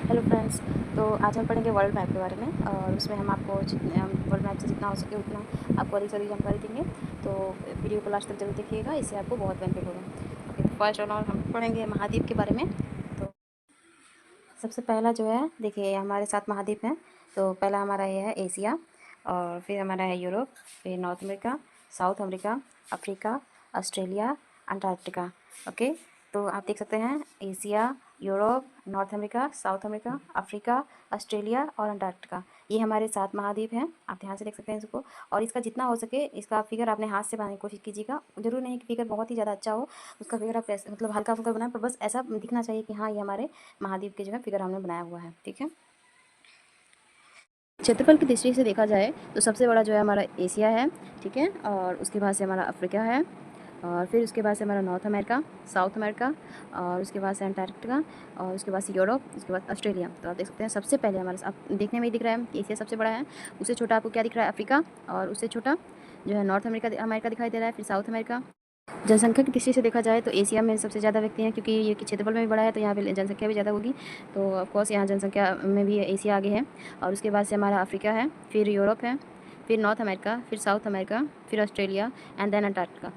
Hello friends. तो आज हम पढ़ेंगे वर्ल्ड मैप के बारे में और उसमें हम आपको वर्ल्ड मैप से जितना हो सके उतना आपको अधिक से अधिक जानकारी देंगे। तो वीडियो को लास्ट तक जरूर देखिएगा, इससे आपको बहुत बेनिफिट होगा। ओके, तो फर्स्ट और हम पढ़ेंगे महाद्वीप के बारे में। तो सबसे पहला जो है, देखिए हमारे 7 महाद्वीप हैं। तो पहला हमारा ये है एशिया, और फिर हमारा है यूरोप, फिर north America, south America, Africa, Australia, Antarctica. Okay, तो आप देख सकते हैं Asia, Europe, north America, south America, Africa, Australia और अंटार्कटिका, ये हमारे 7 महाद्वीप हैं। आप ध्यान से देख सकते हैं इसको। और इसका जितना हो सके इसका फिगर आपने हाथ से बनाने की कोशिश कीजिएगा। जरूर नहीं कि फिगर बहुत ही ज़्यादा अच्छा हो, उसका फिगर आप मतलब हल्का फुल्का बनाएं, पर बस ऐसा दिखना चाहिए कि हाँ ये हमारे महाद्वीप के जो है फिगर हमने बनाया हुआ है। ठीक है। क्षेत्रफल की दृष्टि से देखा जाए तो सबसे बड़ा जो है हमारा एशिया है। ठीक है, और उसके बाद से हमारा अफ्रीका है, और फिर उसके बाद से हमारा नॉर्थ अमेरिका, साउथ अमेरिका, और उसके बाद से अंटार्कटिका, और उसके बाद से यूरोप, उसके बाद ऑस्ट्रेलिया। तो आप देख सकते हैं सबसे पहले हमारे आप देखने में ही दिख रहा है कि एशिया सबसे बड़ा है। उससे छोटा आपको क्या दिख रहा है? अफ्रीका। और उससे छोटा जो है नॉर्थ अमेरिका अमेरिका दिखाई दे रहा है, फिर साउथ अमेरिका। जनसंख्या की दृष्टि से देखा जाए तो एशिया में सबसे ज़्यादा व्यक्ति हैं, क्योंकि ये क्षेत्रफल में भी बड़ा है तो यहाँ पे जनसंख्या भी ज़्यादा होगी। तो ऑफकोर्स यहाँ जनसंख्या में भी एशिया आगे है। और उसके बाद से हमारा अफ्रीका है, फिर यूरोप है, फिर नॉर्थ अमेरिका, फिर साउथ अमेरिका, फिर ऑस्ट्रेलिया एंड देन अंटार्कटिका।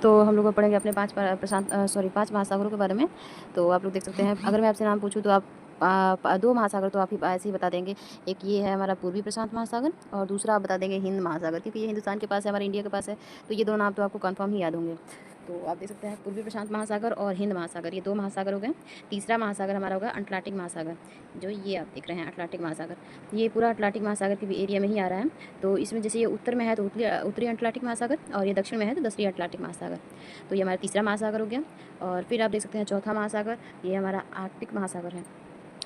तो हम लोग पढ़ेंगे अपने 5 महासागरों के बारे में। तो आप लोग देख सकते हैं, अगर मैं आपसे नाम पूछूँ तो आप 2 महासागर तो आप ही ऐसे ही बता देंगे। एक ये है हमारा पूर्वी प्रशांत महासागर, और दूसरा आप बता देंगे हिंद महासागर, क्योंकि ये हिंदुस्तान के पास है, हमारे इंडिया के पास है। तो ये 2 नाम तो आपको कंफर्म ही याद होंगे। तो आप देख सकते हैं पूर्वी प्रशांत महासागर और हिंद महासागर, ये 2 महासागर हो गए। तीसरा महासागर हमारा होगा अटलांटिक महासागर, जो ये आप देख रहे हैं अटलांटिक महासागर। ये पूरा अटलांटिक महासागर के भी एरिया में ही आ रहा है। तो इसमें जैसे ये उत्तर में है तो उत्तरी अटलांटिक महासागर, और ये दक्षिण में है तो दक्षिणी अटलांटिक महासागर। तो ये हमारा तीसरा महासागर हो गया। और फिर आप देख सकते हैं चौथा महासागर, ये हमारा आर्कटिक महासागर है,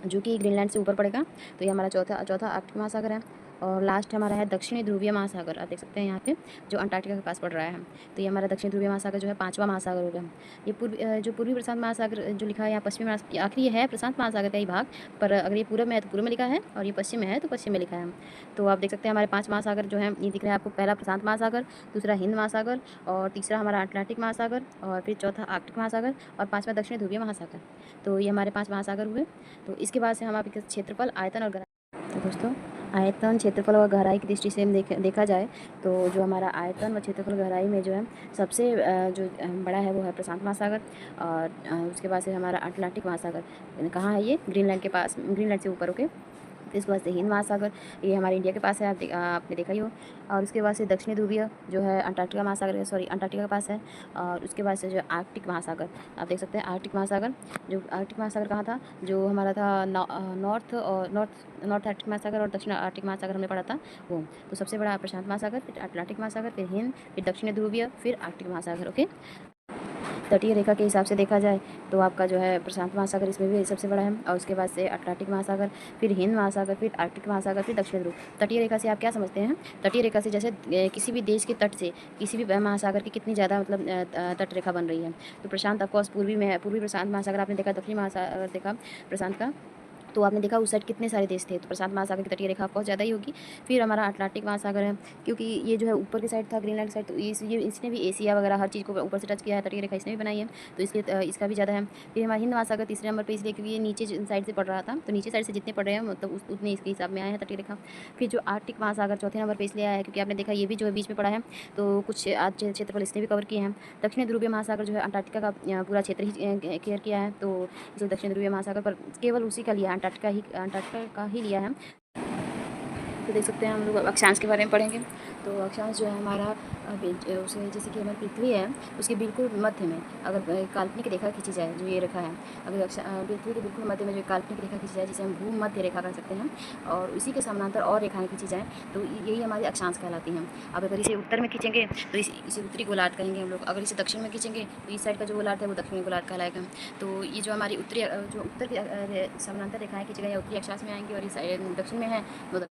जो कि ग्रीनलैंड से ऊपर पड़ेगा। तो ये हमारा चौथा आर्कटिक महासागर है। और लास्ट हमारा है दक्षिणी ध्रुवीय महासागर, आप देख सकते हैं यहाँ पे जो अंटार्कटिका के पास पड़ रहा है। तो ये हमारा दक्षिणी ध्रुवीय महासागर जो है 5वां महासागर हो गया। ये जो पूर्वी प्रशांत महासागर जो लिखा है यहाँ पश्चिमी आखिरी ये है प्रशांत महासागर का ही भाग, पर अगर ये पूर्व में है तो पूर्व में लिखा है, और ये पश्चिम में है तो पश्चिम में लिखा है। तो आप देख सकते हैं हमारे 5 महासागर जो है ये दिख रहा है आपको। पहला प्रशांत महासागर, दूसरा हिंद महासागर, और तीसरा हमारा अटलांटिक महासागर, और फिर चौथा आर्कटिक महासागर, और 5वां दक्षिणी ध्रुवीय महासागर। तो ये हमारे 5 महासागर हुए। तो इसके बाद से हम आपके क्षेत्रफल, आयतन और गहराई। तो दोस्तों, आयतन, क्षेत्रफल और गहराई की दृष्टि से देखा जाए तो जो हमारा आयतन व क्षेत्रफल गहराई में जो है सबसे जो बड़ा है वो है प्रशांत महासागर। और उसके बाद से हमारा अटलांटिक महासागर कहाँ है? ये ग्रीनलैंड के पास, ग्रीनलैंड से ऊपर। ओके, फिर उसके बाद से हिंद महासागर, ये हमारे इंडिया के पास है, आपने देखा ही हो। और उसके बाद से दक्षिणी ध्रुवीय जो है अंटार्कटिका महासागर, सॉरी अंटार्कटिका के पास है। और उसके बाद से जो आर्कटिक महासागर, आप देख सकते हैं आर्कटिक महासागर। जो आर्कटिक महासागर कहाँ था? जो हमारा था नॉर्थ आर्कटिक महासागर और दक्षिण आर्कटिक महासागर हमने पढ़ा था वो। तो सबसे बड़ा प्रशांत महासागर, फिर अटलांटिक महासागर, फिर हिंद, फिर दक्षिणी ध्रुवीय, फिर आर्कटिक महासागर। ओके, तटीय रेखा के हिसाब से देखा जाए तो आपका जो है प्रशांत महासागर इसमें भी सबसे बड़ा है। और उसके बाद से अटलांटिक महासागर, फिर हिंद महासागर, फिर आर्कटिक महासागर, फिर दक्षिण ध्रुव। तटीय रेखा से आप क्या समझते हैं? तटीय रेखा से जैसे किसी भी देश के तट से किसी भी महासागर की कितनी ज़्यादा मतलब तट रेखा बन रही है। तो प्रशांत ऑफकोर्स पूर्वी में है, पूर्वी प्रशांत महासागर आपने देखा, दक्षिणी महासागर देखा प्रशांत का, तो आपने देखा उस साइड कितने सारे देश थे। तो प्रशांत महासागर की तटीय रेखा बहुत ज़्यादा ही होगी। फिर हमारा अटलांटिक महासागर है, क्योंकि ये जो है ऊपर की साइड था, ग्रीनलैंड साइड, तो इसने भी एशिया वगैरह हर चीज़ को ऊपर से टच किया है, तटीय रेखा इसने भी बनाई है, तो इसलिए इसका भी ज़्यादा है। फिर हमारा हिंद महासागर तीसरे नंबर पर, इसलिए क्योंकि ये नीचे साइड से पड़ रहा था, तो नीचे साइड से जितने पड़ रहे हैं मतलब उतने इसके हिसाब में आए हैं तटीय रेखा। फिर जो आर्कटिक महासागर चौथे नंबर पर इसलिए आया है क्योंकि आपने देखा ये भी जो है बीच में पड़ा है, तो कुछ आज क्षेत्रफल इसने भी कवर किए हैं। दक्षिण ध्रुवीय महासागर जो है अंटार्कटिका का पूरा क्षेत्र ही केयर किया है, तो इसलिए दक्षिण ध्रुवीय महासागर पर केवल उसी का लिया, अंटार्कटिका का ही लिया है। तो देख सकते हैं हम लोग अक्षांश के बारे में पढ़ेंगे। तो अक्षांश जो है हमारा उसे जैसे कि हमारी पृथ्वी है उसके बिल्कुल मध्य में अगर काल्पनिक रेखा खींची जाए, जो ये रेखा है, अगर पृथ्वी के बिल्कुल मध्य में जो काल्पनिक रेखा खींची जाए जिसे हम भूमध्य रेखा कर सकते हैं, और इसी के समानांतर और रेखाएं खींची जाएँ तो यही हमारी अक्षांश कहलाती हैं। अब अगर इसे उत्तर में खींचेंगे तो इसे उत्तरी गोलार्ध कहेंगे हम लोग। अगर इसे दक्षिण में खींचेंगे तो इस साइड का जो गोलार्ध है वो दक्षिणी गोलार्ध कहलाएगा। तो ये जो हमारी उत्तर की समानांतर रेखाएं खींची गई उत्तरी अक्षांश में आएंगी, और इस दक्षिण में है वो।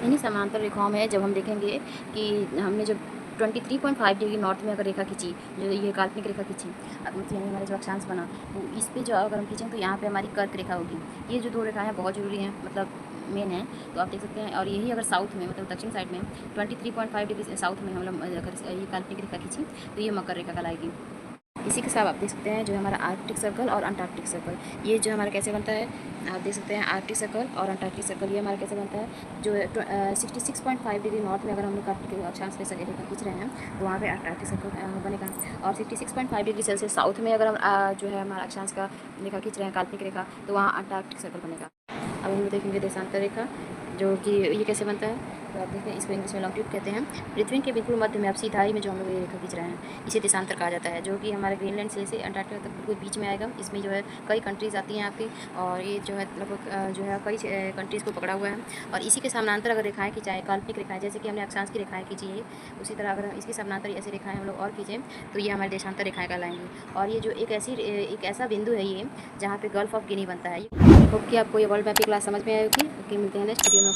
इन्हीं समांतर रेखाओं में जब हम देखेंगे कि हमने जब 23.5 डिग्री नॉर्थ में अगर रेखा खींची, जो ये काल्पनिक रेखा खींची, मतलब यानी हमारा जो अक्षांश बना, तो इस पे जो अगर हम खींचें तो यहाँ पे हमारी कर्क रेखा होगी। ये जो 2 रेखाएं हैं बहुत ज़रूरी हैं, मतलब मेन है। तो आप देख सकते हैं, और यही अगर साउथ में मतलब दक्षिण साइड में 23.5 डिग्री साउथ में हम अगर ये काल्पनिक रेखा खींची तो ये मकर रेखा कहलाएगी। इसी के साथ आप देख सकते हैं जो हमारा आर्कटिक सर्कल और अंटार्कटिक सर्कल, ये जो हमारा कैसे बनता है, आप देख सकते हैं आर्कटिक सर्कल और अंटार्कटिक सर्कल, ये हमारा कैसे बनता है, जो 66.5 डिग्री नॉर्थ में अगर हम लोग अक्षांश ले सके खींच रहे हैं तो वहाँ पे अंटार्कटिक सर्कल बनेगा। और 66.5 डिग्री सेल्सियस साउथ में अगर हम जो है हमारा अक्षांश का रेखा खींच रहे हैं, काल्पनिक रेखा, तो वहाँ अंटार्कटिक सर्कल बनेगा। अब हम लोग देखेंगे देशांतर रेखा, जो कि ये कैसे बनता है, तो आप देखें इसको इंग्लिश में लॉन्गिट्यूड कहते हैं। पृथ्वी के बिल्कुल मध्य में, अब सीधाई में जो हम लोग ये रेखा खींच रहे हैं, इसे देशांतर कहा जाता है, जो कि हमारे ग्रीनलैंड से अंटार्कटिका तक बिल्कुल बीच में आएगा। इसमें जो है कई कंट्रीज़ आती हैं आपकी, और ये जो है लगभग जो है कई कंट्रीज़ को पकड़ा हुआ है। और इसी के समानांतर अगर रेखाएँ खिंचाएँ, काल्पनिक रेखाएँ, जैसे कि हमने अक्षांश की रेखाएँ खींची है, उसी तरह अगर इसके समानांतर ऐसी रेखाएँ हम लोग और खींचें तो ये हमारे देशांतर रेखाएँ कहलाएंगी। और ये जो एक ऐसा बिंदु है ये, जहाँ पे गल्फ ऑफ गिनी बनता है। होप कि आपको ये वर्ल्ड मैप की क्लास समझ में आई होगी। ओके, मिलते हैं नेक्स्ट वीडियो में।